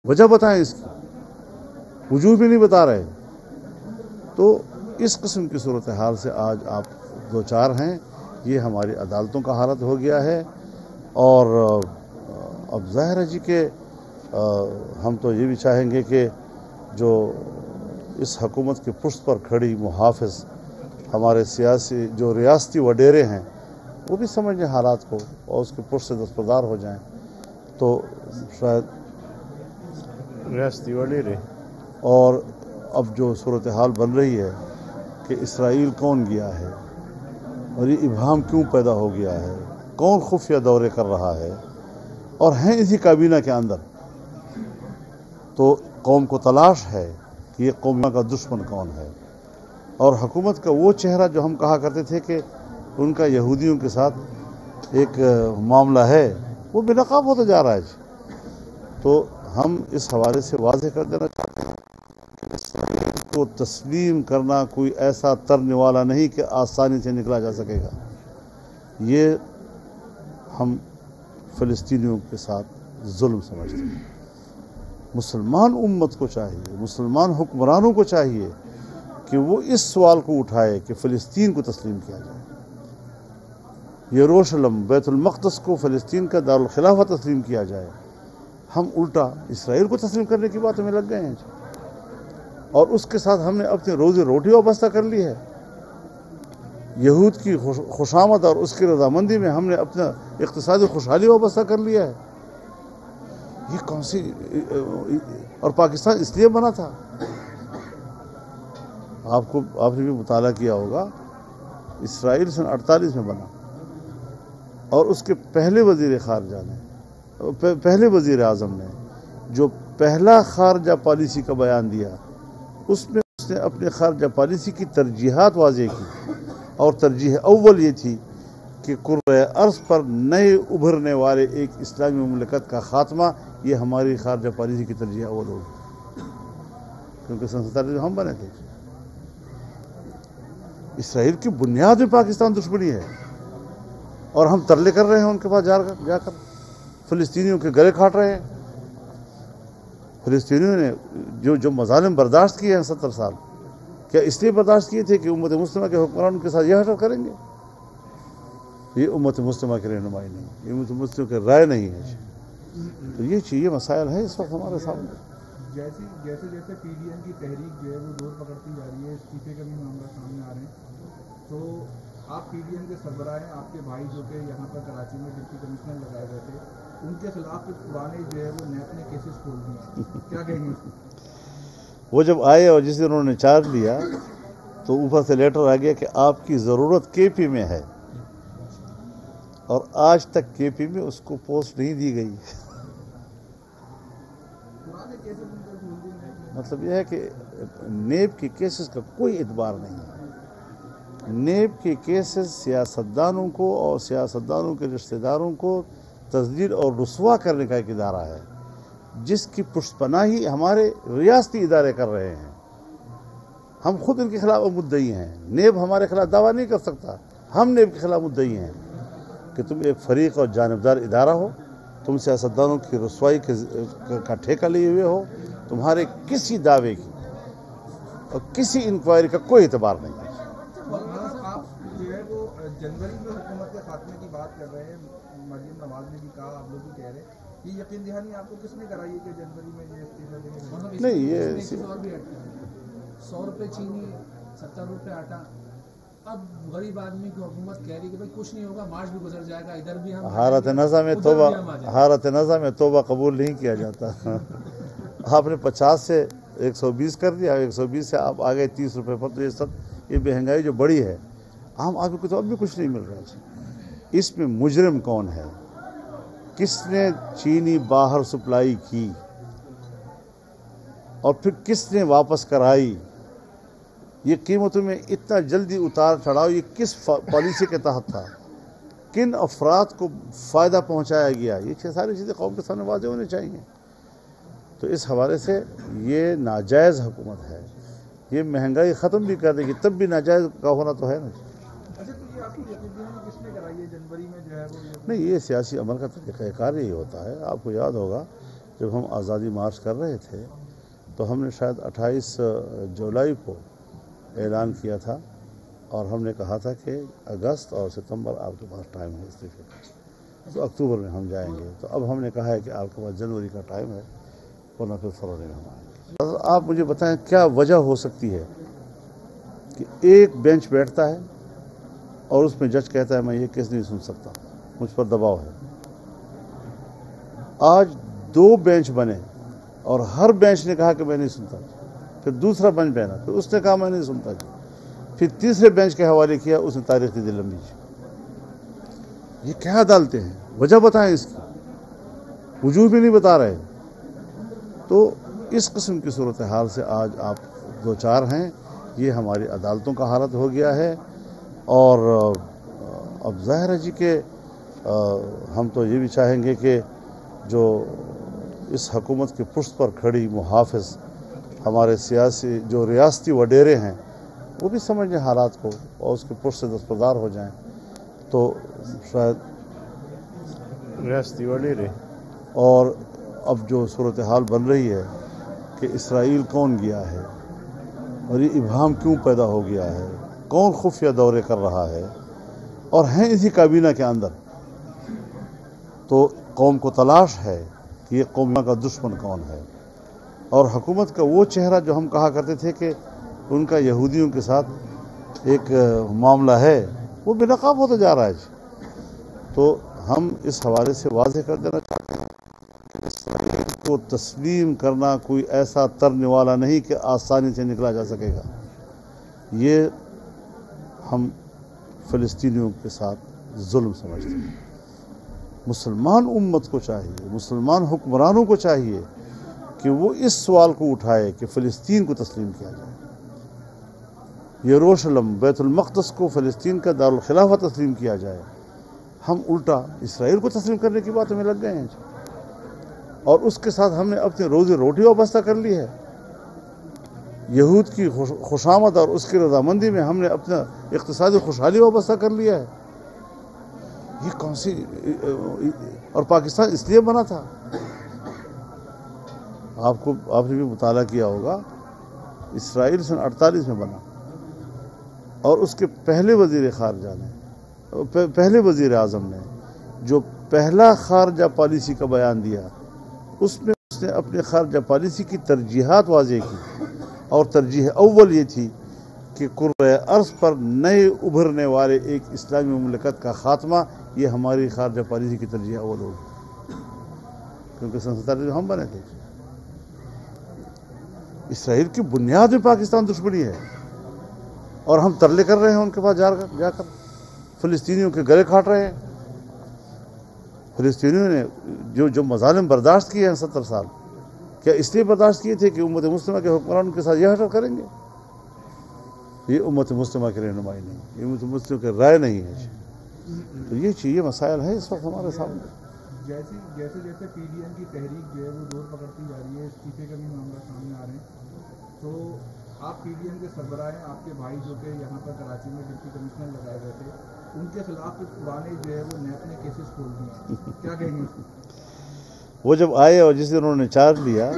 وجہ بتائیں اس کی، وجوہ بھی نہیں بتا رہے. تو اس قسم کی صورتحال سے آج آپ دو چار ہیں. یہ ہماری عدالتوں کا حالت ہو گیا ہے. اور اب ظاہر ہے جی کہ ہم تو یہ بھی چاہیں گے کہ جو اس حکومت کی پشت پر کھڑی محافظ ہمارے سیاسی جو ریاستی وڈیرے ہیں وہ بھی سمجھیں حالات کو اور اس کے پشت سے دستبردار ہو جائیں تو شاید ریاستی وڈیرے. اور اب جو صورتحال بن رہی ہے کہ اسرائیل کون گیا ہے اور یہ ابہام کیوں پیدا ہو گیا ہے، کون خفیہ دورے کر رہا ہے اور ہیں اسی کابینہ کے اندر، تو قوم کو تلاش ہے کہ یہ قوم کا دشمن کون ہے. اور حکومت کا وہ چہرہ جو ہم کہا کرتے تھے کہ ان کا یہودیوں کے ساتھ ایک معاملہ ہے، وہ بے نقاب ہوتا جا رہا ہے. تو ہم اس حوالے سے واضح کر دینا چاہتے ہیں کہ اسرائیل کو تسلیم کرنا کوئی ایسا ترنے والا نہیں کہ آسانی سے نکلا جا سکے گا. یہ ہم فلسطینیوں کے ساتھ ظلم سمجھتے ہیں. مسلمان امت کو چاہیے، مسلمان حکمرانوں کو چاہیے کہ وہ اس سوال کو اٹھائے کہ فلسطین کو تسلیم کیا جائے. یروشلم بیت المقدس کو فلسطین کا دارالخلافہ تسلیم کیا جائے. ہم الٹا اسرائیل کو تسلیم کرنے کی بات میں لگ گئے ہیں اور اس کے ساتھ ہم نے اپنی روزی روٹی وابستہ کر لی ہے. یہود کی خوشامد اور اس کی رضامندی میں ہم نے اپنا اقتصادی خوشحالی وابستہ کر لیا ہے. یہ کون سی، اور پاکستان اس لیے بنا تھا، آپ نے بھی مطالعہ کیا ہوگا، اسرائیل سن 48 میں بنا اور اس کے پہلے وزیر خارجہ نے، پہلے وزیر اعظم نے جو پہلا خارجہ پالیسی کا بیان دیا اس میں اس نے اپنے خارجہ پالیسی کی ترجیحات واضح کی اور ترجیح اول یہ تھی کہ کرۂ ارض پر نئے ابھرنے والے ایک اسلامی مملکت کا خاتمہ، یہ ہماری خارجہ پالیسی کی ترجیح اول ہوگی، کیونکہ سن 47 میں ہم بنے تھے. اسرائیل کی بنیاد میں پاکستان دشمنی ہے اور ہم ترلے کر رہے ہیں ان کے پاس جا کر فلسطینیوں کے گلے کاٹ رہے ہیں. فلسطینیوں نے جو مظالم برداشت کیے ہیں 70 سال، کیا اس لیے برداشت کیے تھے کہ امت مسلمہ کے حکمران کے ساتھ یہ حرکت کریں گے؟ یہ امت مسلمہ کی رہنمائی نہیں، یہ امت مسلمہ کی رائے نہیں ہے. تو یہ چیزیں مسائل ہیں اس وقت ہمارے سامنے. جیسے جیسے پی ڈی ایم کی تحریک جو ہے وہ دور پکڑتی جا رہی ہے، استعفے کا بھی معاملہ سامنے آ رہے ہیں، تو آپ پی ڈی ایم کے سربراہ ہیں، آپ کے بھائی جو کہ یہاں پر کراچی میں ڈپٹی کمشنر لگائے گئے تھے، ان کے خلاف کچھ پرانے جو ہے وہ نیب نے کیسز کھول دیے، کیا کہیں گے؟ وہ جب آئے اور جس دن انہوں نے چارج لیا تو اوپر سے لیٹر آ گیا کہ آپ کی ضرورت کے پی میں ہے، اور آج تک کے پی میں اس کو پوسٹ نہیں دی گئی. مطلب یہ ہے کہ نیب کے کیسز کا کوئی اعتبار نہیں ہے. نیب کے کیسز سیاستدانوں کو اور سیاستدانوں کے رشتہ داروں کو تذلیل اور رسوا کرنے کا ایک ادارہ ہے جس کی پشت پناہی ہمارے ریاستی ادارے کر رہے ہیں. ہم خود ان کے خلاف مدعی ہیں. نیب ہمارے خلاف دعویٰ نہیں کر سکتا، ہم نیب کے خلاف مدعی ہیں کہ تم ایک فریق اور جانبدار ادارہ ہو، تم سیاستدانوں کی رسوائی کا ٹھیکہ لیے ہوئے ہو، تمہارے کسی دعوے کی اور کسی انکوائری کا کوئی اعتبار نہیں ہے. آپ جو ہے وہ جنوری میں حکومت کے خاتمے کی بات کر رہے ہیں، مریم نواز نے بھی کہا، آپ لوگ بھی کہہ رہے ہیں، یہ یقین دہانی آپ کو کس نے کرائی ہے کہ جنوری میں یہ استعفا دیں گے؟ نہیں، یہ 100 روپے چینی، 70 روپے آٹا. اب غریب آدمی کی حکومت کہہ رہی کہ بھائی کچھ نہیں ہوگا، مارچ بھی گزر جائے گا، ادھر بھی ہم حالت نزا میں توبہ قبول نہیں کیا جاتا. آپ نے 50 سے 120 کر دیا، 120 سے آپ آگئے 30 روپے پر. تو یہ سب یہ مہنگائی جو بڑی ہے عام آدمی کو تو اب بھی کچھ نہیں مل رہا ہے. اس میں مجرم کون ہے؟ کس نے چینی باہر سپلائی کی اور پھر کس نے واپس کرائی؟ یہ قیمتوں میں اتنا جلدی اتار چڑھاؤ یہ کس پالیسی کے تحت تھا؟ کن افراد کو فائدہ پہنچایا گیا؟ یہ ساری چیزیں قوم کے سامنے واضح ہونی چاہیے. تو اس حوالے سے یہ ناجائز حکومت ہے. یہ مہنگائی ختم بھی کر دے گی تب بھی ناجائز کا ہونا تو ہے نا. اچھا، تو یہ آپ کو یقین دہانی کس نے کرائی ہے جنوری میں جو ہے وہ؟ نہیں، یہ سیاسی عمل کا طریقہ کار یہی ہوتا ہے. آپ کو یاد ہوگا جب ہم آزادی مارچ کر رہے تھے تو ہم نے شاید 28 جولائی کو اعلان کیا تھا اور ہم نے کہا تھا کہ اگست اور ستمبر آپ کے پاس ٹائم ہے استعفے کا، تو اکتوبر میں ہم جائیں گے۔ تو اب ہم نے کہا ہے کہ آپ کے پاس جنوری کا ٹائم ہے، ورنہ پھر فروری میں ہم آئیں گے۔ آپ مجھے بتائیں کیا وجہ ہو سکتی ہے کہ ایک بینچ بیٹھتا ہے اور اس میں جج کہتا ہے میں یہ کیس نہیں سن سکتا، مجھ پر دباؤ ہے۔ آج 2 بینچ بنے اور ہر بینچ نے کہا کہ میں نہیں سنتا، پھر دوسرا بینچ بنا، پھر اس نے کہا میں نہیں سنتا، پھر تیسرے بینچ کے حوالے کیا، اس نے تاریخ دی لمبی۔ یہ کیا عدالتیں ہیں؟ وجہ بتائیں اس کی، وجوہ بھی نہیں بتا رہے۔ تو اس قسم کی صورتحال سے آج آپ دو چار ہیں، یہ ہماری عدالتوں کا حالت ہو گیا ہے۔ اور اب ظاہر ہے جی کہ ہم تو یہ بھی چاہیں گے کہ جو اس حکومت کی پشت پر کھڑی محافظ ہمارے سیاسی جو ریاستی وڈیرے ہیں وہ بھی سمجھیں حالات کو اور اس کے پشت سے دستبردار ہو جائیں، تو شاید ریاستی وڈیرے اور اب جو صورتحال بن رہی ہے کہ اسرائیل کون گیا ہے اور یہ ابہام کیوں پیدا ہو گیا ہے، کون خفیہ دورے کر رہا ہے اور ہیں اسی کابینہ کے اندر، تو قوم کو تلاش ہے کہ یہ قوم کا دشمن کون ہے۔ اور حکومت کا وہ چہرہ جو ہم کہا کرتے تھے کہ ان کا یہودیوں کے ساتھ ایک معاملہ ہے، وہ بے نقاب ہوتا جا رہا ہے۔ تو ہم اس حوالے سے واضح کر دینا چاہتے ہیں کہ اسرائیل کو تسلیم کرنا کوئی ایسا ترنے والا نہیں کہ آسانی سے نکلا جا سکے گا۔ یہ ہم فلسطینیوں کے ساتھ ظلم سمجھتے ہیں۔ مسلمان امت کو چاہیے، مسلمان حکمرانوں کو چاہیے کہ وہ اس سوال کو اٹھائے کہ فلسطین کو تسلیم کیا جائے، یروشلم بیت المقدس کو فلسطین کا دارالخلافہ تسلیم کیا جائے۔ ہم الٹا اسرائیل کو تسلیم کرنے کی باتوں میں لگ گئے ہیں، اور اس کے ساتھ ہم نے اپنی روزی روٹی وابستہ کر لی ہے۔ یہود کی خوشامد اور اس کی رضامندی میں ہم نے اپنا اقتصادی خوشحالی وابستہ کر لیا ہے۔ یہ کون سی، اور پاکستان اس لیے بنا تھا، آپ نے بھی مطالعہ کیا ہوگا، اسرائیل سن 48 میں بنا، اور اس کے پہلے وزیر خارجہ نے، پہلے وزیر اعظم نے جو پہلا خارجہ پالیسی کا بیان دیا، اس میں اس نے اپنی خارجہ پالیسی کی ترجیحات واضح کی، اور ترجیح اول یہ تھی کہ کرۂ ارض پر نئے ابھرنے والے ایک اسلامی مملکت کا خاتمہ، یہ ہماری خارجہ پالیسی کی ترجیح اول ہوگی، کیونکہ سن 47 میں ہم بنے تھے۔ اسرائیل کی بنیاد میں پاکستان دشمنی ہے، اور ہم ترلے کر رہے ہیں ان کے پاس جا کر فلسطینیوں کے گلے کاٹ رہے ہیں۔ فلسطینیوں نے جو مظالم برداشت کیے ہیں 70 سال، کیا اس لیے برداشت کیے تھے کہ امت مسلمہ کے حکمران کے ساتھ یہ حشر کریں گے؟ یہ امت مسلمہ کی رہنمائی نہیں، یہ امت مسلمہ کی رائے نہیں ہے۔ تو یہ چیزیں مسائل ہیں اس وقت ہمارے سامنے۔ جیسے جیسے پی ڈی ایم کی تحریک جو ہے وہ دور پکڑتی جا رہی ہے، استعفے کا بھی معاملہ سامنے آ رہے ہیں، تو آپ پی ڈی ایم کے سربراہ ہیں، آپ کے بھائی جو کہ یہاں پر کراچی میں ڈپٹی کمشنر لگائے گئے تھے، ان کے خلاف کچھ پرانے جو ہے وہ نیب نے کیسز کھول دیے، کیا کہیں گے؟ وہ جب آئے اور جس دن انہوں نے چارج لیا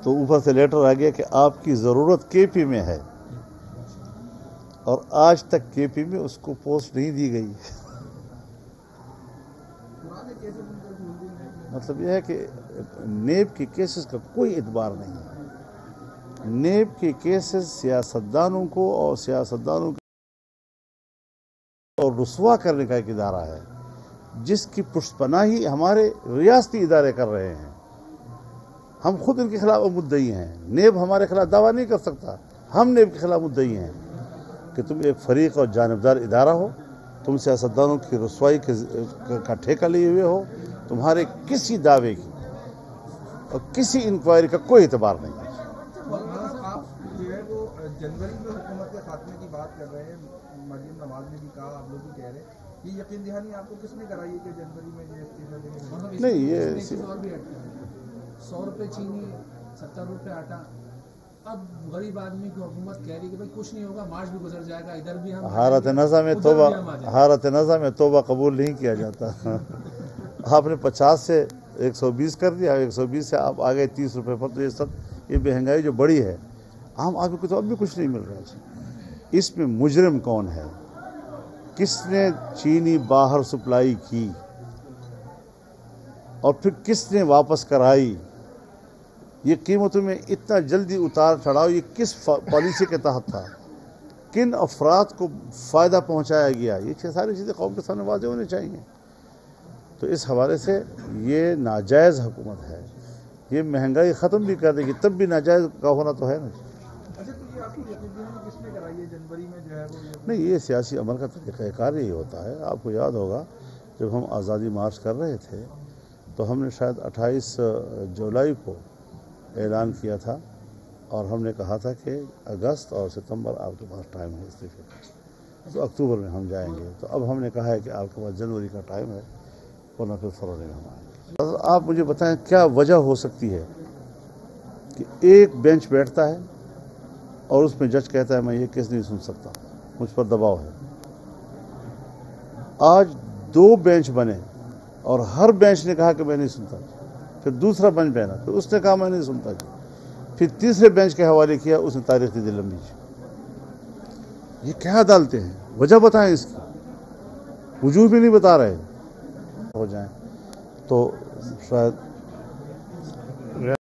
تو اوپر سے لیٹر آ گیا کہ آپ کی ضرورت کے پی میں ہے، اور آج تک کے پی میں اس کو پوسٹ نہیں دی گئی۔ مطلب یہ ہے کہ نیب کے کیسز کا کوئی اعتبار نہیں ہے۔ نیب کے کیسز سیاستدانوں کو اور سیاستدانوں اور رسوا کرنے کا ایک ادارہ ہے، جس کی پشت پناہی ہمارے ریاستی ادارے کر رہے ہیں۔ ہم خود ان کے خلاف مدعی ہیں، نیب ہمارے خلاف دعویٰ نہیں کر سکتا، ہم نیب کے خلاف مدعی ہیں کہ تم ایک فریق اور جانبدار ادارہ ہو، تم سیاستدانوں کی رسوائی کا ٹھیکہ لیے ہوئے ہو، تمہارے کسی دعوے کی اور کسی انکوائری کا کوئی اعتبار نہیں ہے۔ آپ جو ہے وہ جنوری میں حکومت کے خاتمے کی بات کر رہے ہیں، مریم نواز نے بھی کہا، آپ لوگ بھی کہہ رہے ہیں، یہ یقین دہانی آپ کو کس نے کرائی ہے کہ جنوری میں یہ استعفا دیں گے؟ نہیں، یہ 100 روپے چینی، 70 روپے آٹا۔ اب غریب آدمی کی حکومت کہہ رہی ہے کہ بھائی کچھ نہیں ہوگا، مارچ بھی گزر جائے گا، ادھر بھی ہم حالت نظام میں توبہ قبول نہیں کیا جاتا۔ آپ نے 50 سے 120 کر دیا, 120 سے آپ آ گئے 30 روپے پر. تو یہ مہنگائی جو بڑی ہے, عام آدمی کو تو اب بھی کچھ نہیں مل رہا ہے. اس میں مجرم کون ہے؟ کس نے چینی باہر سپلائی کی اور پھر کس نے واپس کرائی؟ یہ قیمتوں میں اتنا جلدی اتار چڑھاؤ یہ کس پالیسی کے تحت تھا؟ کن افراد کو فائدہ پہنچایا گیا؟ یہ ساری چیزیں قوم کے سامنے واضح ہونے چاہیے. تو اس حوالے سے یہ ناجائز حکومت ہے. یہ مہنگائی ختم بھی کر دے گی تب بھی ناجائز کا ہونا تو ہے نا. اچھا تو یہ آپ کی کس نے کرائی ہے جنوری میں جو ہے وہ نہیں, یہ سیاسی عمل کا طریقہ کار ہی ہوتا ہے. آپ کو یاد ہوگا جب ہم آزادی مارچ کر رہے تھے تو ہم نے شاید 28 جولائی کو اعلان کیا تھا اور ہم نے کہا تھا کہ اگست اور ستمبر آپ کے پاس ٹائم ہے استعفے کا, تو اکتوبر میں ہم جائیں گے. تو اب ہم نے کہا ہے کہ آپ کے پاس جنوری کا ٹائم ہے, ورنہ پھر فروری میں ہم آئیں گے. آپ مجھے بتائیں کیا وجہ ہو سکتی ہے کہ ایک بینچ بیٹھتا ہے اور اس میں جج کہتا ہے میں یہ کیس نہیں سن سکتا, مجھ پر دباؤ ہے. آج 2 بینچ بنے اور ہر بینچ نے کہا کہ میں نہیں سنتا. پھر دوسرا بینچ بنا, پھر اس نے کہا میں نہیں سنتا. پھر تیسرے بینچ کے حوالے کیا, اس نے تاریخ دی لمبی. یہ کیا عدالتیں ہیں؟ وجہ بتائیں اس کی. وجوہ بھی نہیں بتا رہے. ہو جائیں تو شاید